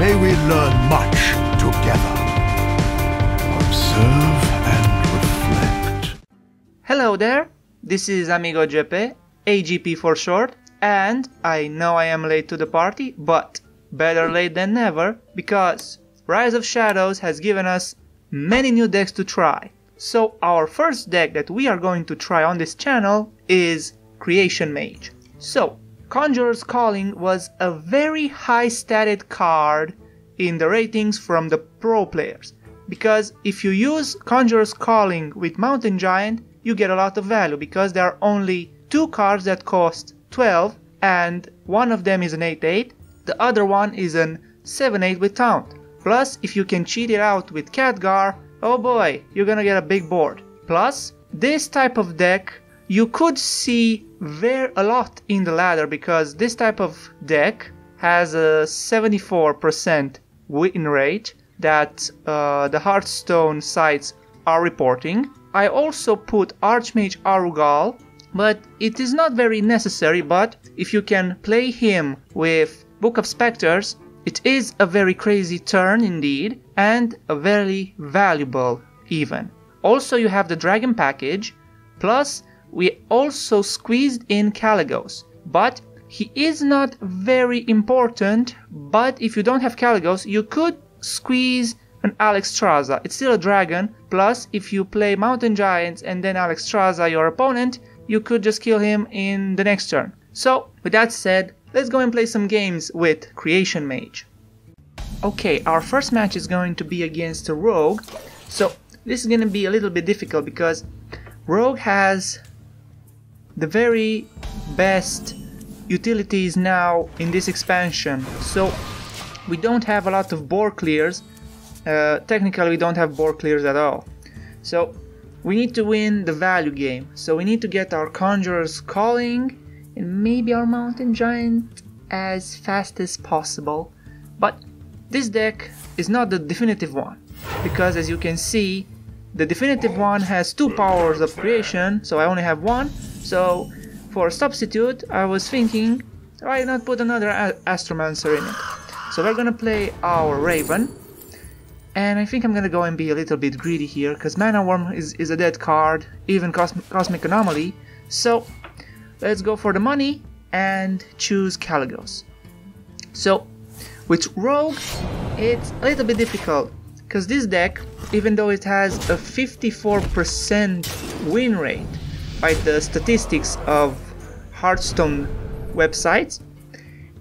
may we learn much together. Observe and reflect. Hello there, this is AmigoGP, AGP for short, and I know I am late to the party, but better late than never, because Rise of Shadows has given us many new decks to try. So our first deck that we are going to try on this channel is Creation Mage. So, Conjurer's Calling was a very high statted card in the ratings from the pro players, because if you use Conjurer's Calling with Mountain Giant, you get a lot of value, because there are only 2 cards that cost 12, and one of them is an 8/8, the other one is an 7/8 with Taunt. Plus, if you can cheat it out with Khadgar, oh boy, you're gonna get a big board. Plus, this type of deck you could see a lot in the ladder, because this type of deck has a 74% win rate that the Hearthstone sites are reporting. I also put Archmage Arugal, but it is not very necessary, but if you can play him with Book of Spectres, it is a very crazy turn indeed, and a very valuable even. Also you have the Dragon package, plus we also squeezed in Caligos, but he is not very important, but if you don't have Caligos, you could squeeze an Alexstrasza. It's still a dragon, plus if you play Mountain Giants and then Alexstrasza your opponent, you could just kill him in the next turn. So, with that said, let's go and play some games with Creation Mage. Okay, our first match is going to be against a Rogue, so this is going to be a little bit difficult because Rogue has the very best utilities now in this expansion. So we don't have a lot of board clears. Technically we don't have board clears at all. So we need to win the value game. So we need to get our Conjurer's Calling and maybe our Mountain Giant as fast as possible. But this deck is not the definitive one, because as you can see, the definitive one has 2 powers of creation, so I only have 1. So for a substitute, I was thinking, why not put another Astromancer in it? So we're gonna play our Raven, and I think I'm gonna go and be a little bit greedy here, because Mana Worm is a dead card, even Cosmic Anomaly. So let's go for the money and choose Caligos. So with Rogue, it's a little bit difficult, because this deck, even though it has a 54% win rate by the statistics of Hearthstone websites,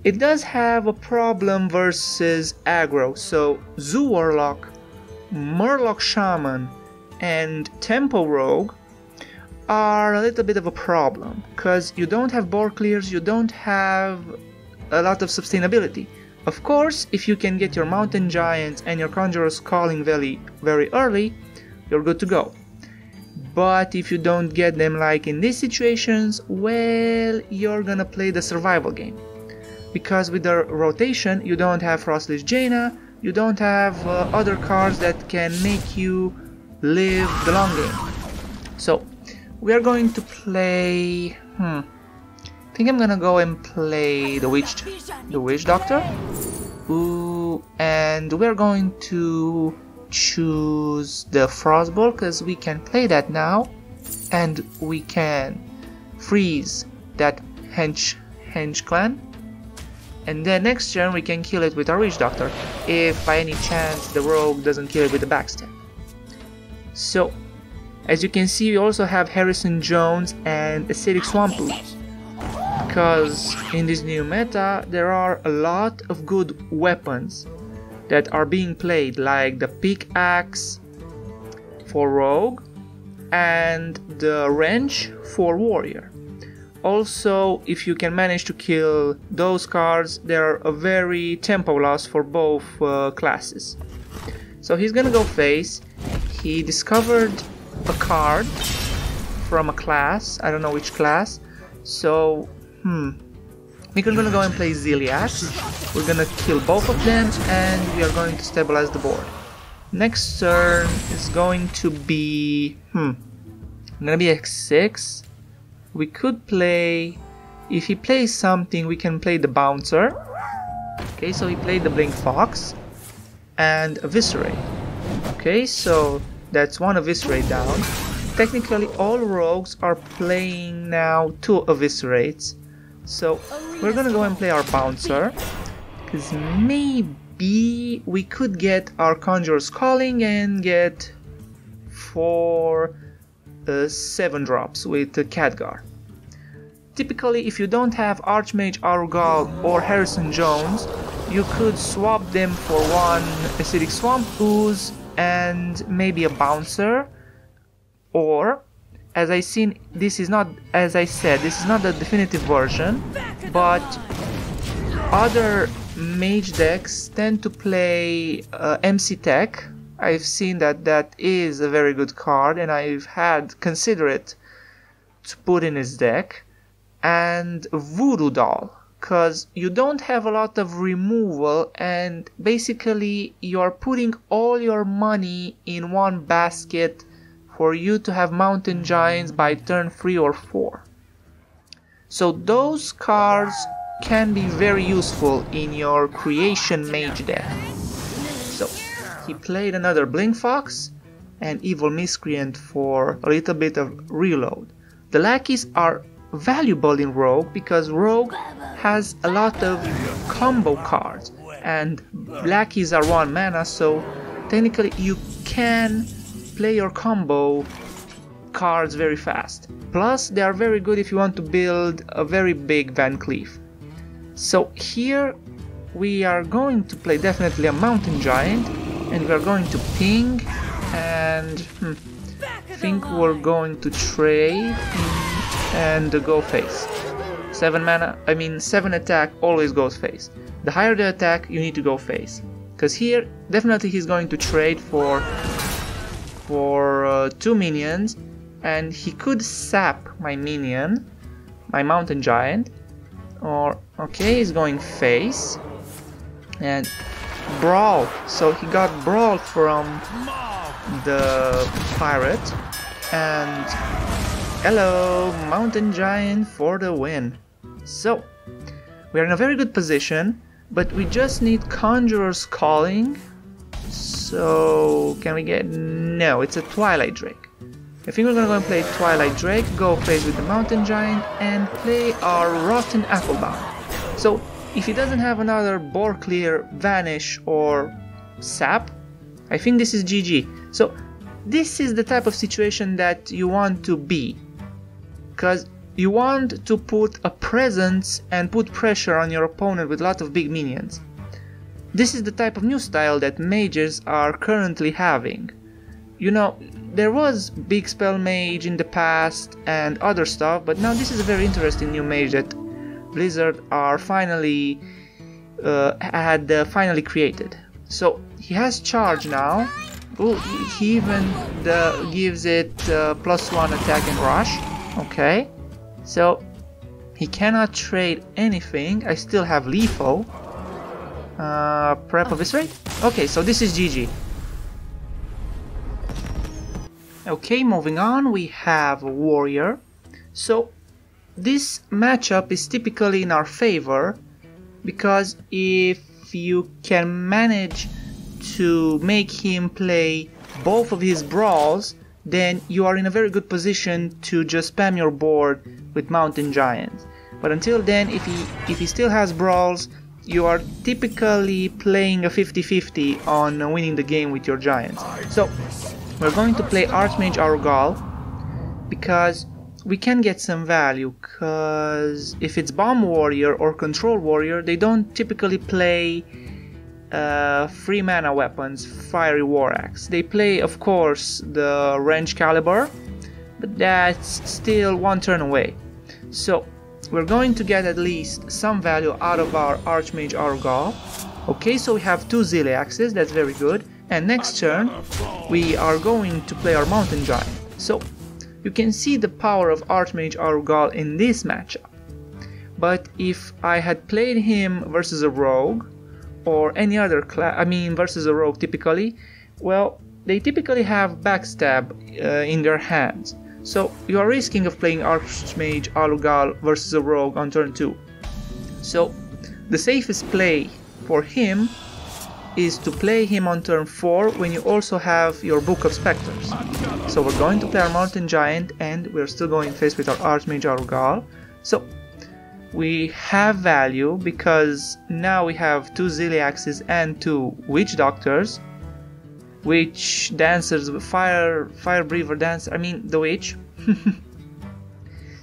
it does have a problem versus aggro. So Zoo Warlock, Murloc Shaman and Tempo Rogue are a little bit of a problem, because you don't have board clears, you don't have a lot of sustainability. Of course, if you can get your Mountain Giant and your Conjurer's Calling very early, you're good to go. But if you don't get them like in these situations, well, you're gonna play the survival game. Because with the rotation, you don't have Frostlich Jaina, you don't have other cards that can make you live the long game. So, we are going to play... I think I'm gonna go and play the Witch Doctor. Ooh, and we're going to choose the Frostball, because we can play that now, and we can freeze that Henge clan, and then next turn we can kill it with our Witch Doctor, if by any chance the Rogue doesn't kill it with the backstab. So, as you can see, we also have Harrison Jones and Acidic Swampoo, because in this new meta there are a lot of good weapons that are being played, like the Pickaxe for Rogue and the Wrench for Warrior. Also, if you can manage to kill those cards, they are a very tempo loss for both classes. So he's gonna go face. He discovered a card from a class, I don't know which class, so we're gonna go and play Ziliax. We're gonna kill both of them and we are going to stabilize the board. Next turn is going to be gonna be x6. We could play, if he plays something, we can play the Bouncer, Okay, so he played the Blink Fox and Eviscerate. Okay, so that's one Eviscerate down. Technically all rogues are playing now 2 Eviscerates. So we're gonna go and play our Bouncer, because maybe we could get our Conjurer's Calling and get 4 7 drops with Khadgar. Typically, if you don't have Archmage Arugal or Harrison Jones, you could swap them for 1 Acidic Swamp Ooze and maybe a Bouncer. Or, as I said, this is not the definitive version, but other mage decks tend to play MC-Tech. I've seen that is a very good card, and I've had consider it to put in his deck. And Voodoo Doll, because you don't have a lot of removal, and basically you're putting all your money in one basket for you to have Mountain Giants by turn 3 or 4. So those cards can be very useful in your Creation Mage deck. So he played another Blink Fox and Evil Miscreant for a little bit of reload. The lackeys are valuable in Rogue because Rogue has a lot of combo cards and lackeys are 1 mana, so technically you can play your combo cards very fast. Plus they are very good if you want to build a very big Van Cleef. So here we are going to play definitely a Mountain Giant, and we are going to ping, and I think we're going to trade and go face. 7 mana, 7 attack always goes face. The higher the attack, you need to go face. Because here, definitely he's going to trade for 2 minions, and he could sap my minion, my Mountain Giant, or, okay, he's going face, and Brawl. So he got Brawl from the Pirate, and hello, Mountain Giant for the win. So, we are in a very good position, but we just need Conjurer's Calling. So, can we get... No, it's a Twilight Drake. I think we're gonna go and play Twilight Drake, go face with the Mountain Giant, and play our Rotten Applebound. So, if he doesn't have another Boreclear, Vanish, or Sap, I think this is GG. So, this is the type of situation that you want to be. Because you want to put a presence and put pressure on your opponent with a lot of big minions. This is the type of new style that mages are currently having. You know, there was Big Spell Mage in the past and other stuff, but now this is a very interesting new mage that Blizzard are finally finally created. So he has charge now. Ooh, he even gives it +1 attack and rush. Okay, so he cannot trade anything. I still have Lethal. Prep Eviscerate? Okay, so this is GG. Okay, moving on, we have Warrior. So this matchup is typically in our favor, because if you can manage to make him play both of his brawls, then you are in a very good position to just spam your board with Mountain Giants. But until then, if he still has brawls, you are typically playing a 50-50 on winning the game with your Giants. So we're going to play Archmage Arugal, because we can get some value, because if it's Bomb Warrior or Control Warrior, they don't typically play 3 mana weapons, Fiery War Axe. They play, of course, the Range Caliber, but that's still 1 turn away. So we're going to get at least some value out of our Archmage Arugal. Okay, so we have 2 Ziliaxes, that's very good. And next turn, we are going to play our Mountain Giant. So you can see the power of Archmage Arugal in this matchup. But if I had played him versus a Rogue, or any other class, versus a Rogue typically, well, they typically have Backstab in their hands. So you are risking of playing Archmage Arugal versus a Rogue on turn 2. So the safest play for him is to play him on turn 4 when you also have your Book of Spectres. So we're going to play our Mountain Giant and we're still going face with our Archmage Argal. So we have value because now we have 2 Ziliaxes and 2 Witch Doctors. Witch Dancers, Fire Breather Dancer, I mean the Witch.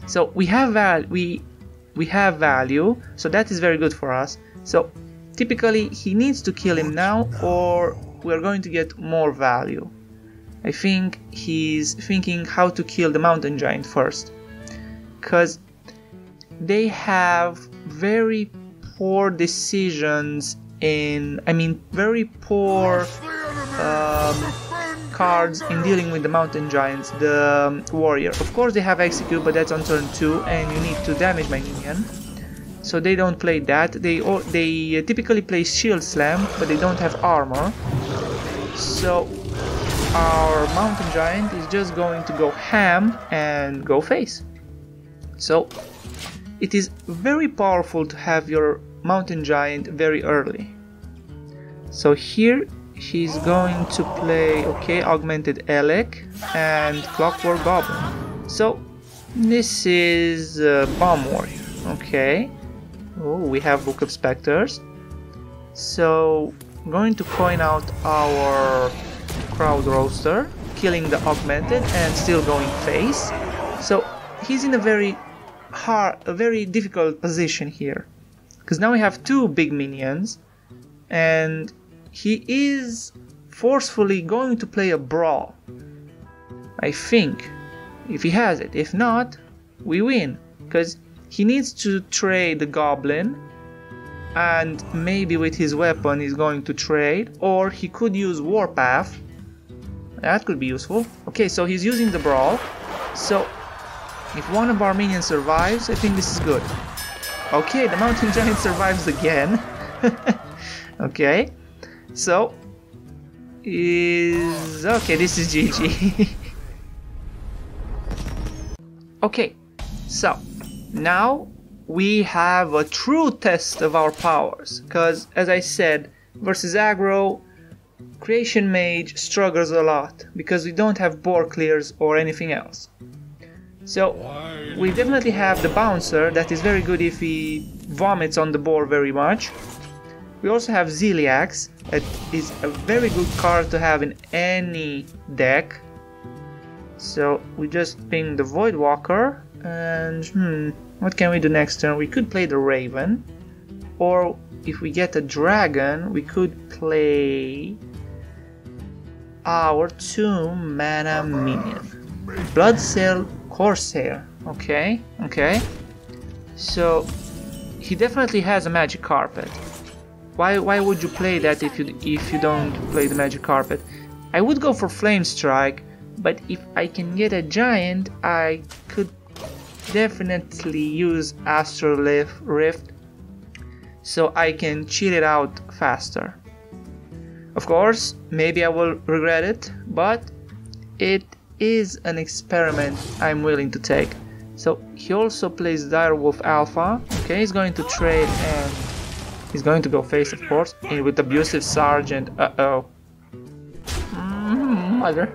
So we have value, so that is very good for us. So typically he needs to kill him now or we're going to get more value. I think he's thinking how to kill the Mountain Giant first, because they have very poor decisions very poor cards in dealing with the Mountain Giants, the Warrior. Of course they have Execute, but that's on turn 2 and you need to damage my minion. So they don't play that. They typically play Shield Slam, but they don't have armor. So our Mountain Giant is just going to go ham and go face. So it is very powerful to have your Mountain Giant very early. So here he's going to play, okay, Augmented Elec and Clockwork Goblin. So this is Bomb Warrior, okay. Oh, we have Book of Spectres. So I'm going to coin out our Crowd Roaster, killing the Augmented and still going face. So he's in a very difficult position here, because now we have 2 big minions and he is forcefully going to play a Brawl, I think, if he has it. If not, we win, because he needs to trade the Goblin and maybe with his weapon he's going to trade, or he could use Warpath. That could be useful. Okay, so he's using the Brawl. So if one of our minions survives, I think this is good. Okay, the Mountain Giant survives again. Okay, so okay, this is GG. Okay, so now we have a true test of our powers, because as I said, versus aggro, Creation Mage struggles a lot because we don't have board clears or anything else. So we definitely have the Bouncer, that is very good if he vomits on the board very much. We also have Ziliax, that is a very good card to have in any deck. So we just ping the Voidwalker, and what can we do next turn? We could play the Raven, or if we get a Dragon, we could play our 2 mana minion, Bloodsail Corsair. Okay, okay. So he definitely has a Magic Carpet. Why would you play that if you don't play the Magic Carpet? I would go for Flame Strike, but if I can get a giant, I could definitely use Astral Rift, so I can cheat it out faster. Of course, maybe I will regret it, but it is an experiment I'm willing to take. So he also plays Direwolf Alpha. Okay, he's going to trade and he's going to go face, of course, and with Abusive Sergeant. Mother.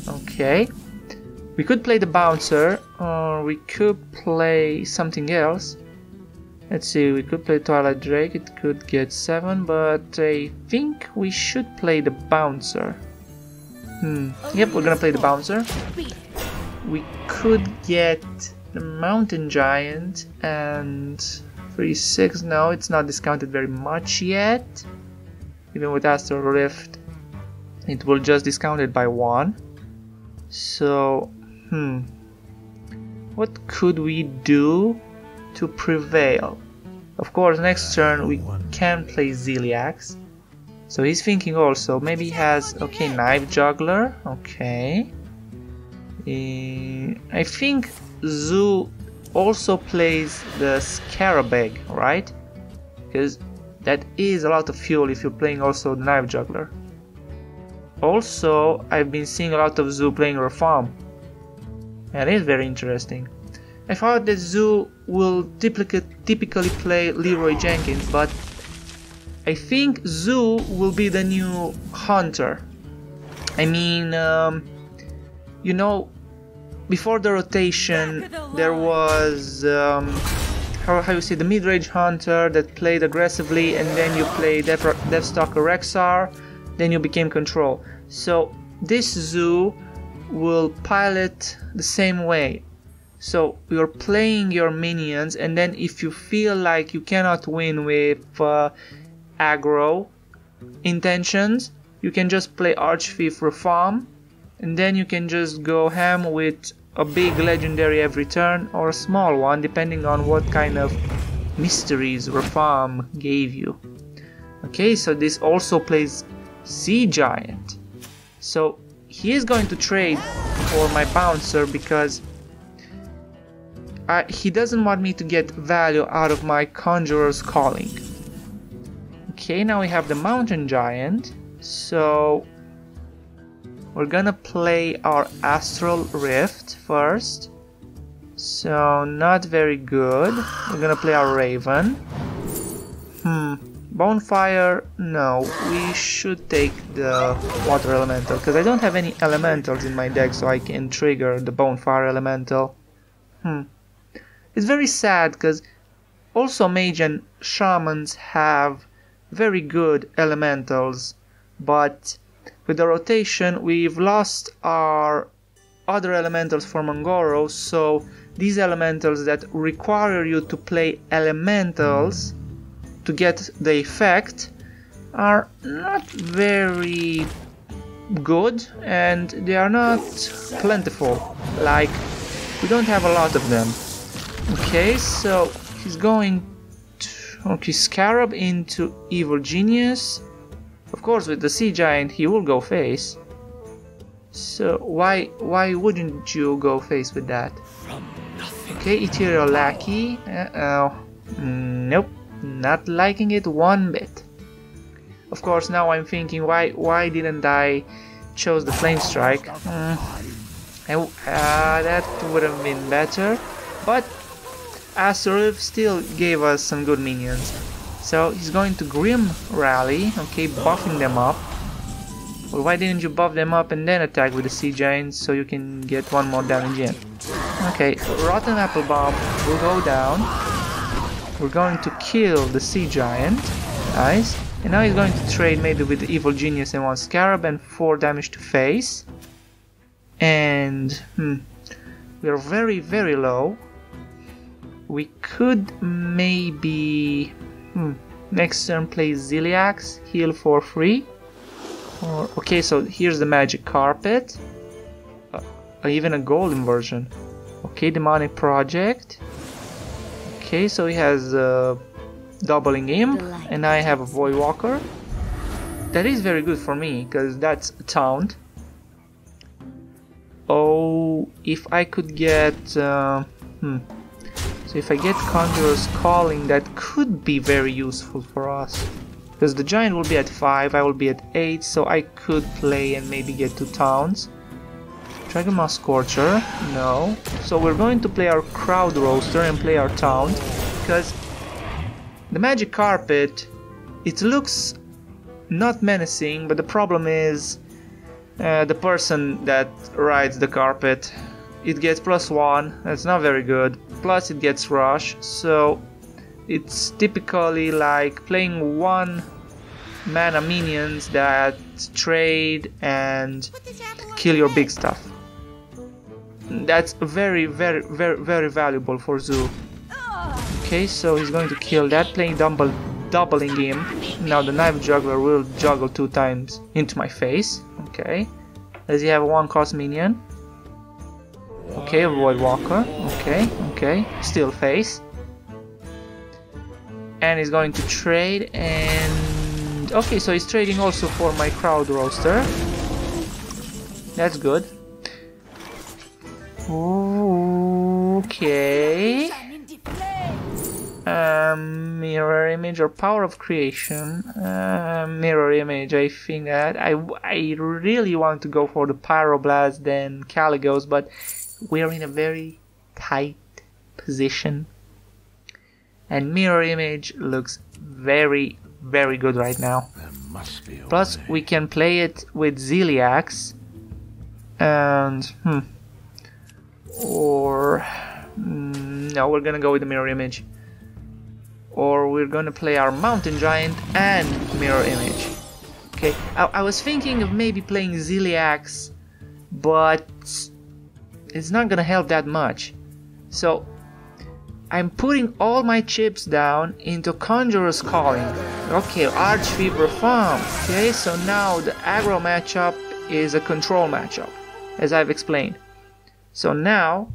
Okay, we could play the Bouncer, or we could play something else. Let's see, we could play Twilight Drake, it could get 7, but I think we should play the Bouncer. Yep, we're gonna play the Bouncer. We could get the Mountain Giant and 3/6. No, it's not discounted very much yet. Even with Astral Rift, it will just discount it by 1. So, what could we do to prevail? Of course, next turn we can play Ziliax. So he's thinking also, maybe he has, okay, Knife Juggler, okay. I think Zoo also plays the Scarabag, right? Because that is a lot of fuel if you're playing also the Knife Juggler. Also, I've been seeing a lot of Zoo playing Reform. And it is very interesting. I thought that Zoo will typically play Leroy Jenkins, but I think Zoo will be the new Hunter. I mean, you know, before the rotation there was how you say, the mid-range Hunter that played aggressively, and then you played Deathstalker Rexar, then you became Control. So this Zoo will pilot the same way. So you're playing your minions, and then if you feel like you cannot win with aggro intentions, you can just play Archfief Reform, and then you can just go ham with a big legendary every turn, or a small one depending on what kind of mysteries Reform gave you. Okay, so this also plays Sea Giant. So he is going to trade for my Bouncer because he doesn't want me to get value out of my Conjurer's Calling. Okay, now we have the Mountain Giant, so we're gonna play our Astral Rift first. So not very good. We're gonna play our Raven. Bonefire, no, we should take the Water Elemental, because I don't have any Elementals in my deck, so I can trigger the Bonefire Elemental. It's very sad, because also Mage and Shamans have very good Elementals, but with the rotation we've lost our other Elementals for Mangoro, so these Elementals that require you to play Elementals to get the effect are not very good, and they are not plentiful. Like, we don't have a lot of them. Okay, so he's going to... okay, Scarab into Evil Genius. Of course, with the Sea Giant he will go face. So why wouldn't you go face with that? Okay, Ethereal Lackey. Nope, not liking it one bit. Of course, now I'm thinking, why didn't I chose the Flame Strike? That would have been better, but Asurif still gave us some good minions. So he's going to Grim Rally, okay, buffing them up. Well, why didn't you buff them up and then attack with the Sea Giant so you can get one more damage in? Okay, Rotten Apple Bomb will go down. We're going to kill the Sea Giant. Nice. And now he's going to trade maybe with the Evil Genius and one Scarab and 4 damage to face. And we are very, very low. We could maybe next turn play Ziliax, heal for free. Or, okay, so here's the Magic Carpet. Even a golden version. Okay, Demonic Project. Okay, so he has Doubling Imp, and I have a Voidwalker. That is very good for me, because that's a taunt. Oh, if I could get... so if I get Conjurer's Calling, that could be very useful for us. Because the Giant will be at 5, I will be at 8, so I could play and maybe get 2 taunts. Dragon Mask Scorcher, no. So we're going to play our Crowd Roaster and play our taunt, because the Magic Carpet, it looks not menacing, but the problem is the person that rides the carpet. It gets +1, that's not very good, plus it gets rush, so it's typically like playing 1 mana minions that trade and kill your big stuff. That's very, very, very, very valuable for Zoo. Okay, so he's going to kill that, playing doubling Imp. Now the Knife Juggler will juggle 2 times into my face. Okay, does he have a 1-cost minion? Okay, a Voidwalker. Okay, still face. And he's going to trade, and okay, so he's trading also for my Crowd Roaster. That's good. Okay. Mirror Image or Power of Creation. Mirror Image, I think that I really want to go for the Pyroblast than Caligos, but we're in a very tight position. And Mirror Image looks very, very good right now. There must be a Plus, way. we can play it with Ziliax. And, or, no, we're gonna go with the Mirror Image. Or we're gonna play our Mountain Giant and Mirror Image. Okay, I was thinking of maybe playing Ziliax, but it's not gonna help that much. So, I'm putting all my chips down into Conjurer's Calling. Okay, Archfiend Reform. Okay, so now the aggro matchup is a control matchup, as I've explained. So now,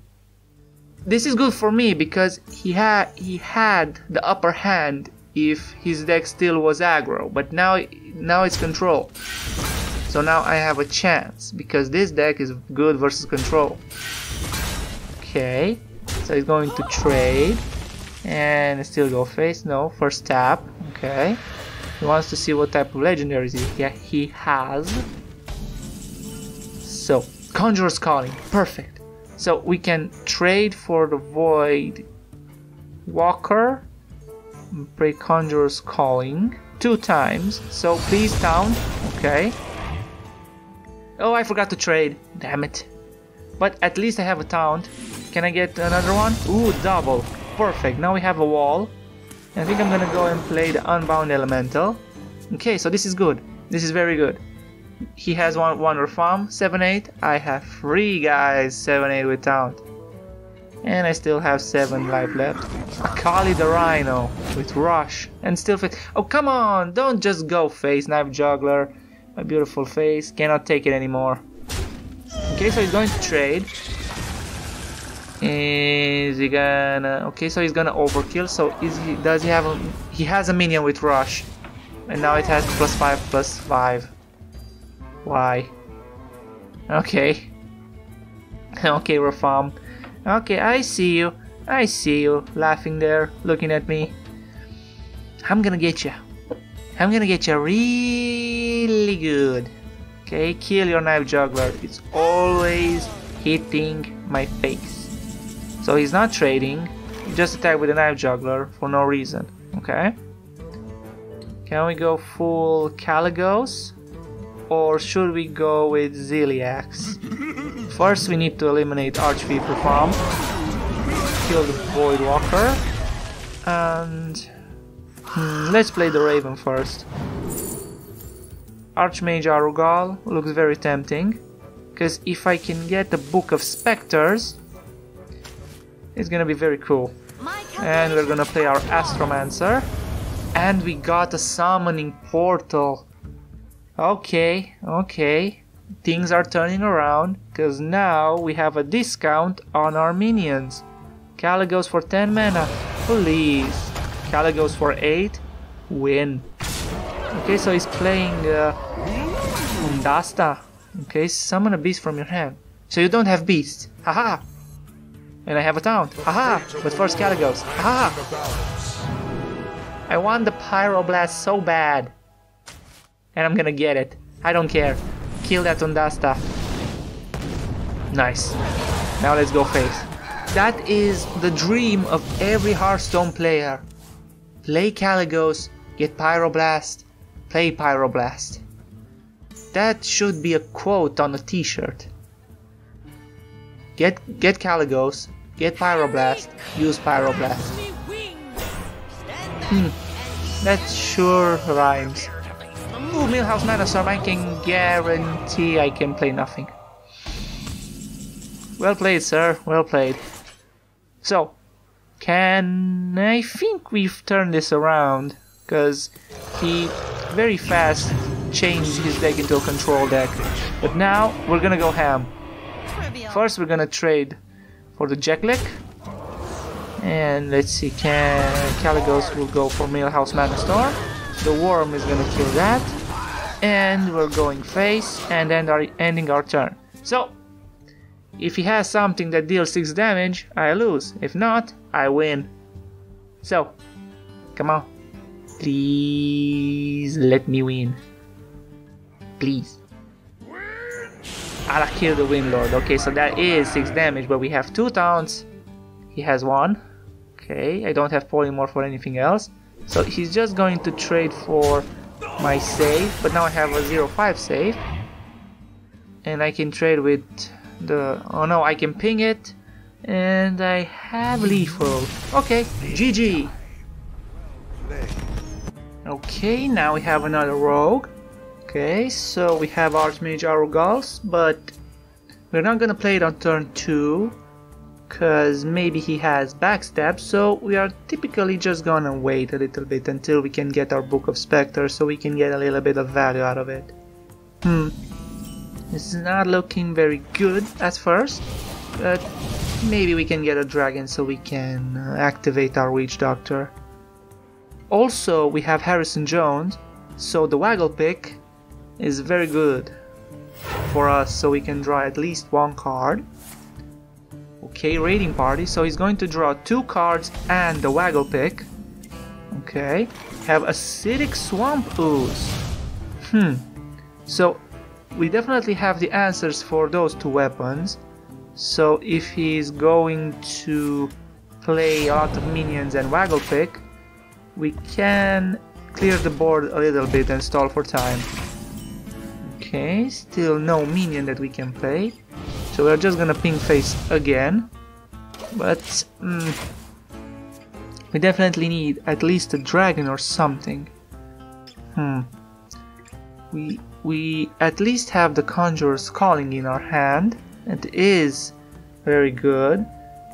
this is good for me because he had the upper hand if his deck still was aggro, but now it's control. So now I have a chance because this deck is good versus control. Okay, so he's going to trade and still go face. No, first tap. Okay, he wants to see what type of legendaries he has. So Conjurer's Calling, perfect. So we can trade for the Void Walker, play Conjurer's Calling 2 times. So please taunt. Okay. Oh, I forgot to trade. Damn it. But at least I have a taunt. Can I get another one? Ooh, double. Perfect. Now we have a wall. And I think I'm gonna go and play the Unbound Elemental. Okay, so this is good. This is very good. He has one reform, 7-8. I have 3 guys, 7-8 with taunt. And I still have 7 life left. Akali the Rhino with rush. And still fit. Oh, come on! Don't just go face, Knife Juggler. My beautiful face. Cannot take it anymore. Okay, so he's going to trade. Is he gonna... Okay, so he's gonna overkill. So does he have a... He has a minion with rush. And now it has +5/+5. Why? Okay. Okay, reform. Okay, I see you. I see you laughing there, looking at me. I'm gonna get you. I'm gonna get you really good. Okay, kill your Knife Juggler. It's always hitting my face. So he's not trading. He just attacked with the Knife Juggler for no reason. Okay. Can we go full Caligos? Or should we go with Ziliax? First we need to eliminate Archfiend Reform. Kill the Void Walker. And... let's play the Raven first. Archmage Arugal looks very tempting. Because if I can get the Book of Spectres, it's gonna be very cool. And we're gonna play our Astromancer. And we got a Summoning Portal. Okay, okay. Things are turning around. Because now we have a discount on our minions. Caligos for 10 mana. Please. Caligos for 8. Win. Okay, so he's playing Undasta. Okay, summon a beast from your hand. So you don't have beasts. Haha. And I have a taunt. Haha. But first Caligos. Haha. I want the Pyroblast so bad. And I'm gonna get it. I don't care. Kill that Undasta. Nice. Now let's go face. That is the dream of every Hearthstone player. Play Caligos, get Pyroblast, play Pyroblast. That should be a quote on a t-shirt. Get Caligos, get Pyroblast, use Pyroblast. That sure rhymes. Ooh, Millhouse Manastorm, I can guarantee I can play nothing. Well played, sir, well played. So, I think we've turned this around, because he very fast changed his deck into a control deck. But now, we're gonna go ham. First, we're gonna trade for the Jacklick. And let's see, Caligos will go for Millhouse Manastorm. The Worm is gonna kill that. And we're going face, and then ending our turn. So, if he has something that deals 6 damage, I lose. If not, I win. So, come on. Please let me win. Please. I'll kill the Windlord. Okay, so that is 6 damage, but we have 2 taunts. He has 1. Okay, I don't have polymorph or anything else. So he's just going to trade for my save, but now I have a 0-5 save. And I can trade with the... oh no, I can ping it. And I have lethal. Okay, GG. Okay, now we have another rogue. Okay, so we have Archmage Arugals, but we're not gonna play it on turn 2, cause maybe he has backstab, so we are typically just gonna wait a little bit until we can get our Book of Spectres, so we can get a little bit of value out of it. This is not looking very good at first, but maybe we can get a dragon so we can activate our Witch Doctor. Also, we have Harrison Jones, so the Waggle Pick is very good for us, so we can draw at least one card. Okay, Raiding Party, so he's going to draw 2 cards and the Waggle Pick. Okay, have Acidic Swamp Ooze. So we definitely have the answers for those 2 weapons. So if he's going to play a lot of minions and Waggle Pick, we can clear the board a little bit and stall for time. Okay, still no minion that we can play, so we're just gonna ping face again. But we definitely need at least a dragon or something. We at least have the Conjurer's Calling in our hand. It is very good,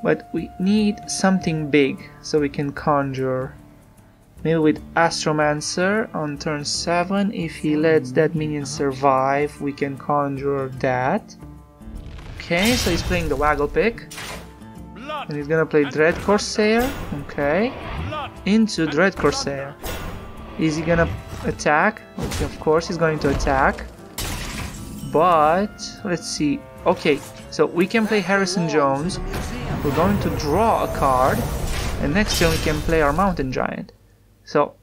but we need something big so we can conjure. Maybe with Astromancer on turn 7, if he lets that minion survive, we can conjure that. Okay, so he's playing the Waggle Pick. And he's gonna play Dread Corsair. Okay. Into Dread Corsair. Is he gonna attack? Okay, of course he's going to attack. But, let's see. Okay, so we can play Harrison Jones. We're going to draw a card. And next turn we can play our Mountain Giant. So,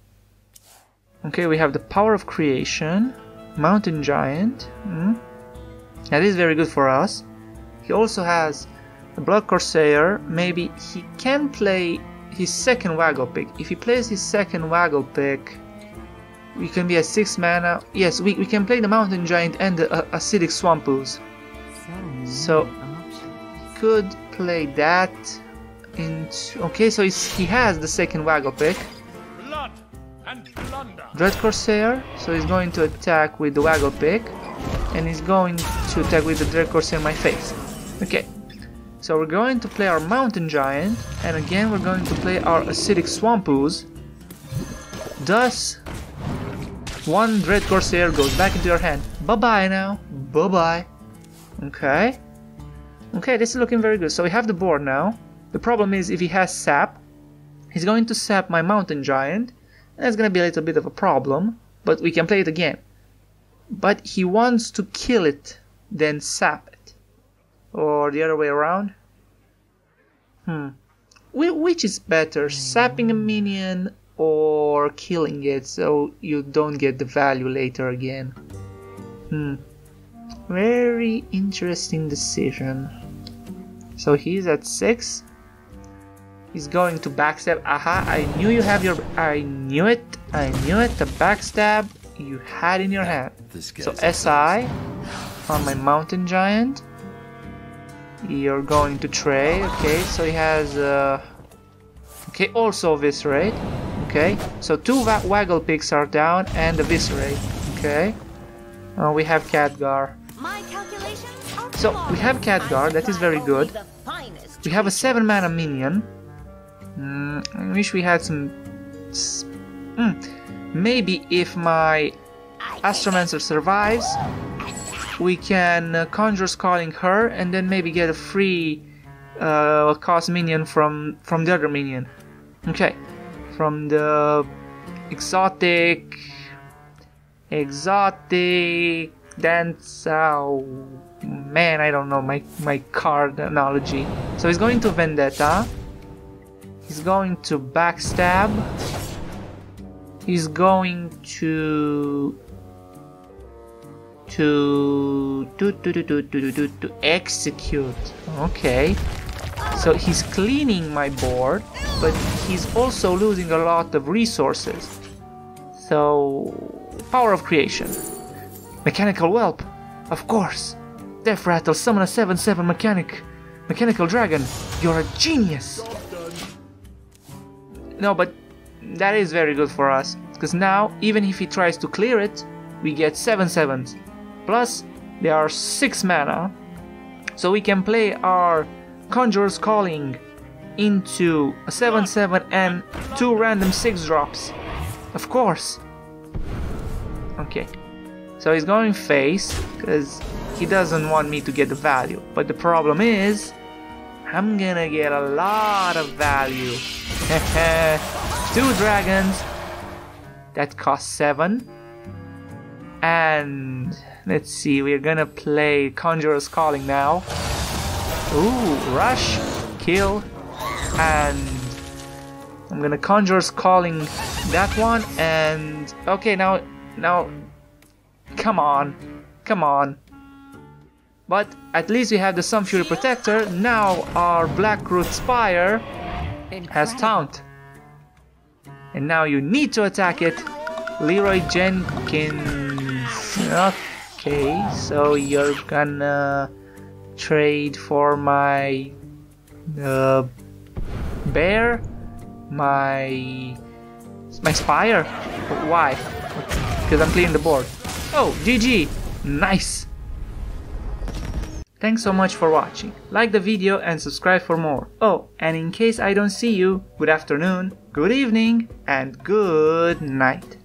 okay, we have the Power of Creation, Mountain Giant, that is very good for us. He also has the Blood Corsair. Maybe he can play his second Waggle Pick. If he plays his second Waggle Pick, we can be at 6 mana. Yes, we can play the Mountain Giant and the Acidic Swamp Ooze. So, could play that into... okay, so he has the second Waggle Pick. Dread Corsair, so he's going to attack with the Waggle Pick, and he's going to attack with the Dread Corsair in my face. Okay, so we're going to play our Mountain Giant, and again we're going to play our Acidic Swamp Ooze. Thus, 1 Dread Corsair goes back into your hand. Bye-bye now. Bye-bye. Okay. Okay, this is looking very good. So we have the board now. The problem is if he has sap, he's going to sap my Mountain Giant. That's gonna be a little bit of a problem, but we can play it again. But he wants to kill it, then sap it. Or the other way around. Which is better, sapping a minion or killing it so you don't get the value later again? Very interesting decision. So he's at 6. He's going to backstab. Aha, I knew you have your... I knew it. The backstab you had in your hand. So SI on my Mountain Giant. You're going to trade. Okay, so he has... okay, also Viscerate. Okay, so 2 Waggle Picks are down and the Viscerate. Okay. We have Khadgar. So we have Khadgar, that is very good. We have a 7 mana minion. I wish we had some... maybe if my Astromancer survives, we can Conjurer's Calling her and then maybe get a free cost minion from the other minion. Okay, from the exotic, that's how... man, I don't know my card analogy. So he's going to Vendetta. He's going to backstab. He's going to execute. Okay. So he's cleaning my board, but he's also losing a lot of resources. So, power of creation. Mechanical Whelp, of course. Death Rattle, summon a 7/7 mechanical dragon. You're a genius. No, but that is very good for us, because now, even if he tries to clear it, we get 7/7s. Plus, they are 6 mana, so we can play our Conjurer's Calling into a 7/7 and 2 random 6-drops. Of course. Okay. So he's going face, because he doesn't want me to get the value. But the problem is, I'm gonna get a lot of value. 2 dragons. That costs 7. And let's see, we're gonna play Conjurer's Calling now. Ooh, rush, kill, and I'm gonna Conjurer's Calling that one, and okay, now, come on. But at least we have the Sun Fury Protector. Now our Blackroot Spire has Taunt. And now you need to attack it. Leroy Jenkins. Okay, so you're gonna trade for my bear, my Spire. Why? Because I'm clearing the board. Oh, GG! Nice! Thanks so much for watching. Like the video and subscribe for more. Oh, and in case I don't see you, good afternoon, good evening, and good night.